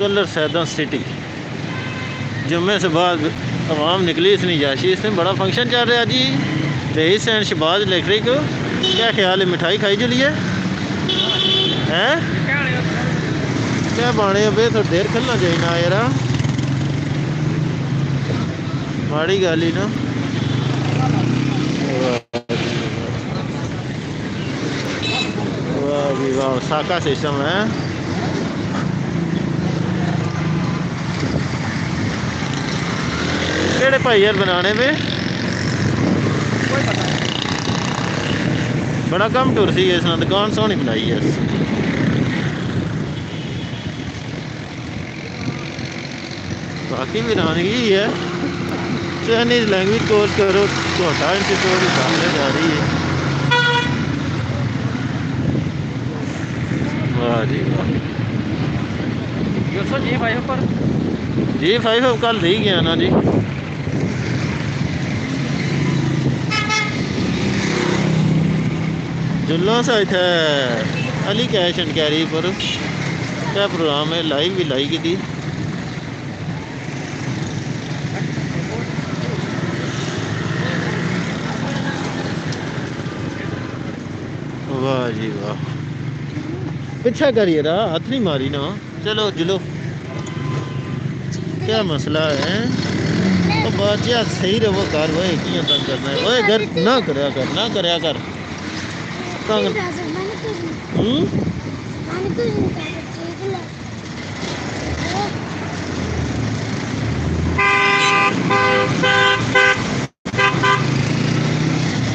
Colour सैदा city. जुम्मे से बाद आवाम निकली इतनी जाशी, इसमें बड़ा फंक्शन चल रहा जी। रईस एंड शहबाज इलेक्ट्रिक, क्या ख्याल है? मिठाई खाई जुलिए हैं? क्या बाने अबे थोड़ी देर खेलना चाहिए ना यार, माड़ी गल ही ना। वाह जी वाह, साका सिस्टम है। केड़े भाई यार बनाने पे बड़ा कम टुर सी इस दुकान सोहनी बनाई है। बाकी भी रानगी है। चाइनीज लैंग्वेज कोर्स करो, कोटा इंस्टीट्यूट सामने जा रही है। वाह जी वाह। G5 कल दी गया ना जी। जुल्लो सा इतना अली कैश एंड कैरी पर क्या प्रोग्राम है, लाइव भी लाई की। वाह जी वाह, पीछा करिए रहा, हाथ नहीं मारी ना। चलो जुलो, क्या मसला है? तो बात सही रहो कर, वो किया तंग करना है? ओए घर ना करया कर, ना करया कर तंग।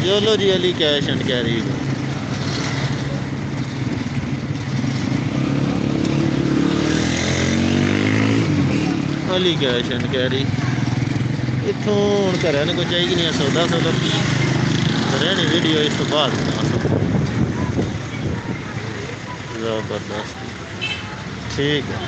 चलो जी, Ali cash and carry, Ali cash and carry. इतों हूँ घर ने कोई चाहिए नहीं सौदा सौदा रहनी वीडियो इस तो बाद जबरदस्त। ठीक है।